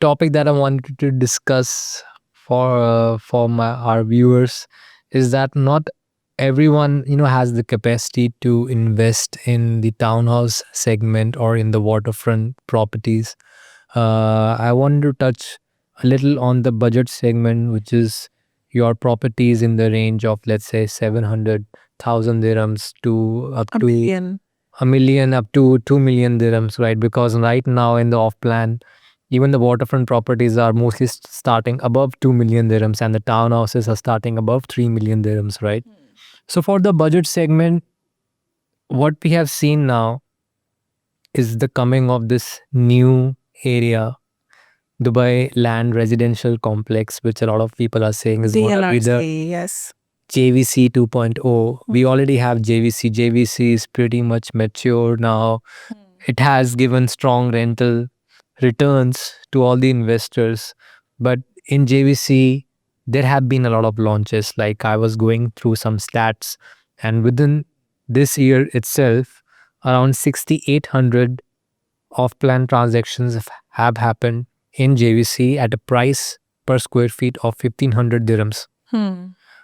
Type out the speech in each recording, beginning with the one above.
topic that I wanted to discuss for our viewers is that not everyone has the capacity to invest in the townhouse segment or in the waterfront properties. I want to touch a little on the budget segment, which is your properties in the range of, let's say, 700,000 dirhams to up A to million. a million, up to 2 million dirhams, right? Because right now in the off plan, even the waterfront properties are mostly starting above 2 million dirhams, and the townhouses are starting above 3 million dirhams, right? So for the budget segment, what we have seen now is the coming of this new area, Dubai Land Residential Complex, which a lot of people are saying is going to be the DLRC, yes. JVC 2.0. We already have JVC. JVC is pretty much mature now. It has given strong rental returns to all the investors. But in JVC, there have been a lot of launches. Like I was going through some stats, and within this year itself, around 6,800 off-plan transactions have happened in JVC at a price per square feet of 1,500 dirhams.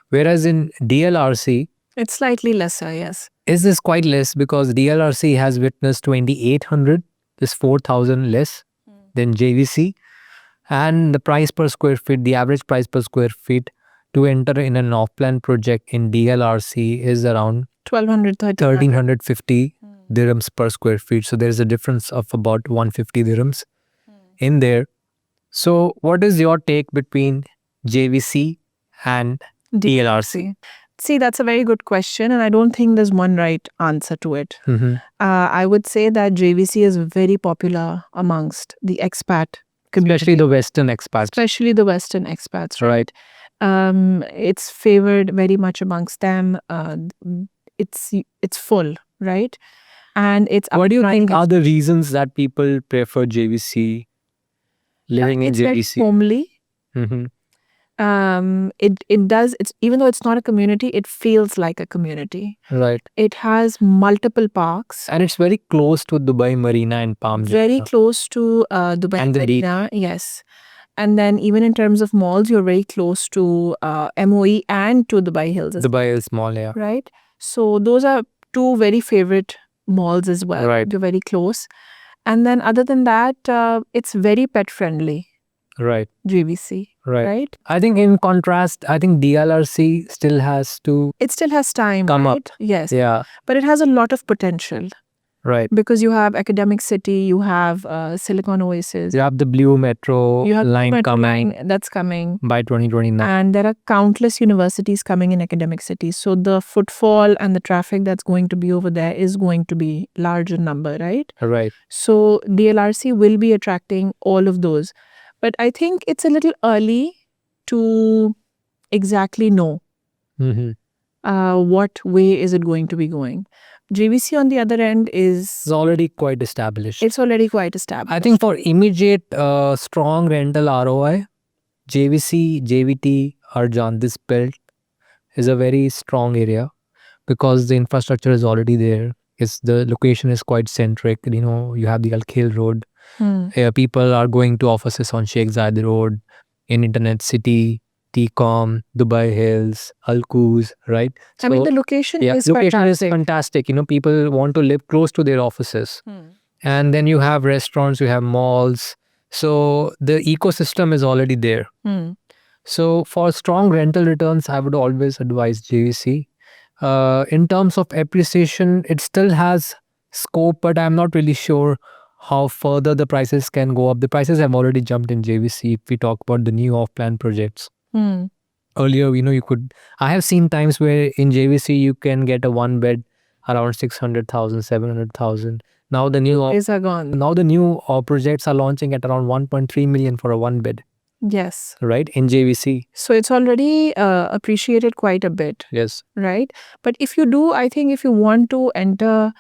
Whereas in DLRC, It's slightly lesser, yes. is this quite less because DLRC has witnessed 2,800, is 4,000 less than JVC. And the price per square feet, the average price per square feet to enter in an off-plan project in DLRC is around 1,200, 1,350 dirhams per square feet. So there's a difference of about 150 dirhams in there. So what is your take between JVC and DLRC? See, that's a very good question, and I don't think there's one right answer to it. I would say that JVC is very popular amongst the expat community. Especially the Western expats. Especially the Western expats, Right. It's favored very much amongst them. It's full, right? And it's What do you think upfront. are the reasons that people prefer JVC, living in It's very JVC? homely. Mhm. It's even though it's not a community, it feels like a community. Right. It has multiple parks, And it's very close to Dubai Marina and Palm very Jumeirah. close to Dubai And the Marina, yes. And then even in terms of malls, you're very close to MOE and to Dubai Hills as Dubai is small, yeah. right? So those are two very favorite malls as well. Right. They're very close. And then other than that, it's very pet friendly, Right. JVC, Right. right? I think in contrast, I think DLRC still has to It still has time, come right? up. Yes. Yeah. But it has a lot of potential Right. because you have Academic City, you have Silicon Oasis, You have the Blue Metro you have line Metro coming line that's coming. by 2029. And there are countless universities coming in Academic City. So the footfall and the traffic that's going to be over there is going to be large in number, right? Right. So DLRC will be attracting all of those. But I think it's a little early to exactly know Mm-hmm. what way is it going to be going. JVC on the other end It's already quite established. it's already quite established. I think for immediate strong rental ROI, JVC, JVT, Arjan, this belt is a very strong area because the infrastructure is already there. The location is quite centric. You have the Al Khail Road. People are going to offices on Sheikh Zayed Road, in Internet City, T-Com, Dubai Hills, Al Quoz, right? I mean, the location is location is fantastic. fantastic. People want to live close to their offices. And then you have restaurants, you have malls. So the ecosystem is already there. So for strong rental returns, I would always advise JVC. In terms of appreciation, it still has scope, but I'm not really sure how further the prices can go up. The prices have already jumped in JVC if we talk about the new off-plan projects. Earlier, I have seen times where in JVC you can get a one bed around 600,000, 700,000. Now the new Days are gone. now the new projects are launching at around 1.3 million for a one bed, Yes. right? In JVC. So it's already appreciated quite a bit, Yes. right? But if you want to enter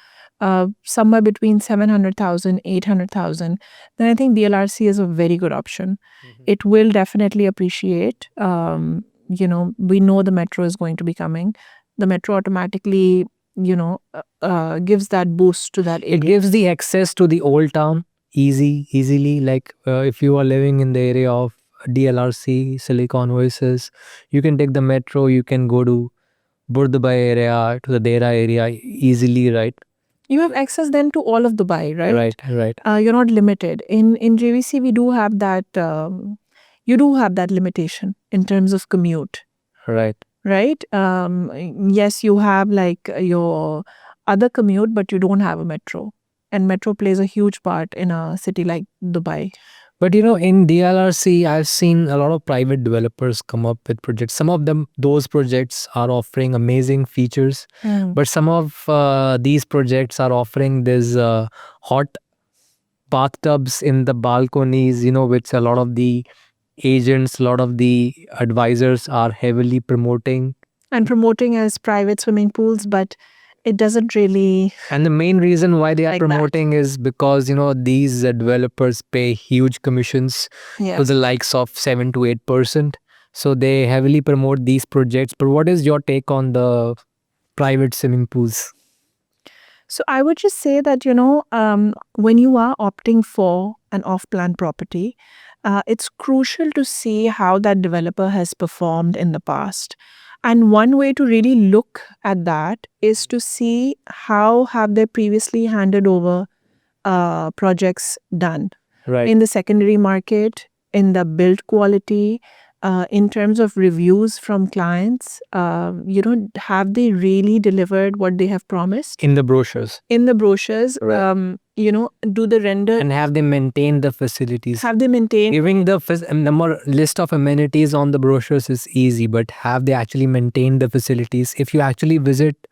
somewhere between 700,000, 800,000, then I think DLRC is a very good option. It will definitely appreciate. We know the metro is going to be coming. The metro automatically, gives that boost to that area. It gives the access to the old town easily. Like if you are living in the area of DLRC, Silicon Oasis, you can take the metro, you can go to Burdubai area, to the Dera area easily, right? You have access then to all of Dubai, right? Right. You're not limited. In JVC, we do have that. You do have that limitation in terms of commute, Right. right? Yes, you have like your other commute, but you don't have a metro, and metro plays a huge part in a city like Dubai. But in DLRC, I've seen a lot of private developers come up with projects. Some of them, those projects are offering amazing features, but some of these projects are offering this hot bathtubs in the balconies, which a lot of the agents, a lot of the advisors are heavily promoting. And promoting as private swimming pools, but it doesn't really. And the main reason why they are Like that. promoting is because, these developers pay huge commissions to the likes of 7 to 8%. So they heavily promote these projects. But what is your take on the private swimming pools? So I would just say that, when you are opting for an off-plan property, it's crucial to see how that developer has performed in the past. And one way to really look at that is to see how have they previously handed over projects done Right. in the secondary market, in the build quality, in terms of reviews from clients. Have they really delivered what they have promised? In the brochures. In the brochures, Right. Do the render. And have they maintained the facilities? Have they maintained? Giving the number list of amenities on the brochures is easy, but have they actually maintained the facilities? If you actually visit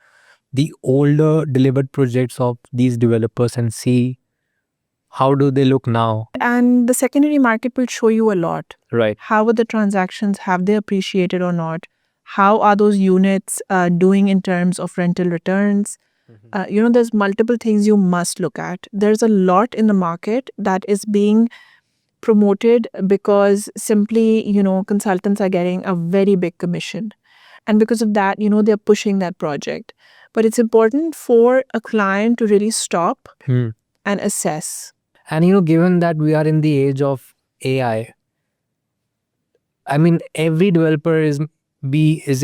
the older delivered projects of these developers and see how do they look now? And the secondary market will show you a lot. Right. How are the transactions? Have they appreciated or not? How are those units doing in terms of rental returns? There's multiple things you must look at. There's a lot in the market that is being promoted because simply, consultants are getting a very big commission. And because of that, they're pushing that project. But it's important for a client to really stop and assess. And given that we are in the age of AI, I mean, every developer is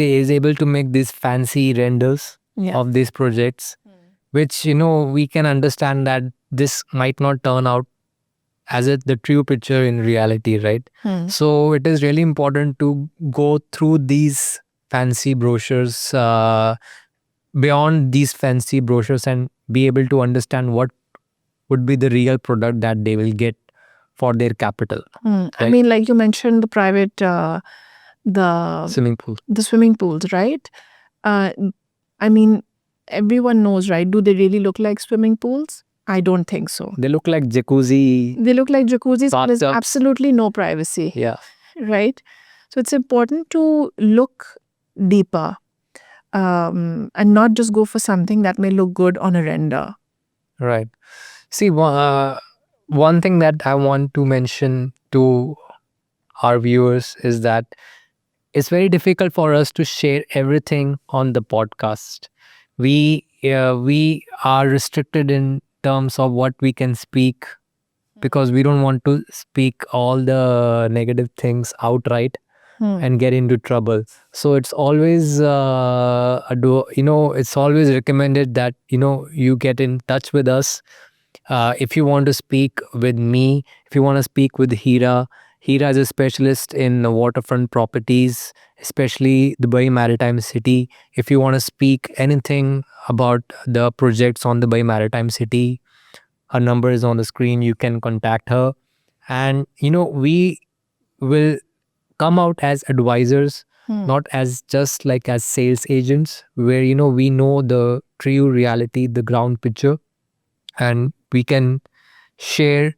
able to make these fancy renders of these projects, which we can understand that this might not turn out as the true picture in reality, right? So it is really important to go through these fancy brochures, beyond these fancy brochures, and be able to understand what would be the real product that they will get for their capital. I mean, like you mentioned, the private, Swimming pool. The swimming pools, right? I mean, everyone knows, right? Do they really look like swimming pools? I don't think so. They look like jacuzzi. They look like jacuzzis, but there's bathtubs. absolutely no privacy. Yeah. Right? So it's important to look deeper and not just go for something that may look good on a render. Right. See, one thing that I want to mention to our viewers is that it's very difficult for us to share everything on the podcast. We are restricted in terms of what we can speak because we don't want to speak all the negative things outright and get into trouble. So it's always it's always recommended that you get in touch with us. If you want to speak with me, if you want to speak with Hira is a specialist in waterfront properties, especially Dubai Maritime City. If you want to speak anything about the projects on Dubai Maritime City, her number is on the screen. You can contact her. And, we will come out as advisors, not as just like as sales agents, where, we know the true reality, the ground picture, and we can share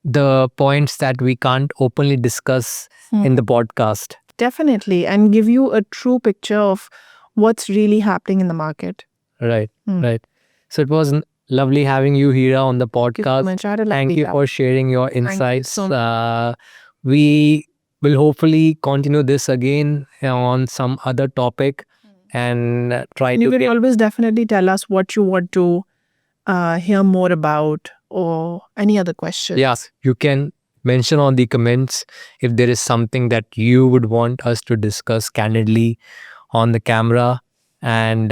the points that we can't openly discuss in the podcast. Definitely. And give you a true picture of what's really happening in the market. Right. So it was lovely having you here on the podcast. Thank you for sharing your insights. We will hopefully continue this again on some other topic and try You can always definitely tell us what you want to hear more about or any other questions. Yes, you can mention on the comments if there is something that you would want us to discuss candidly on the camera, and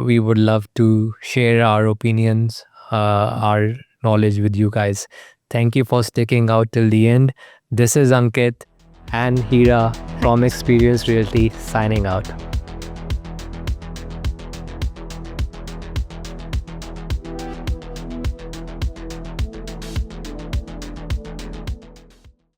we would love to share our opinions, our knowledge with you guys. Thank you for sticking out till the end. This is Ankit and Hira from Experience Realty signing out.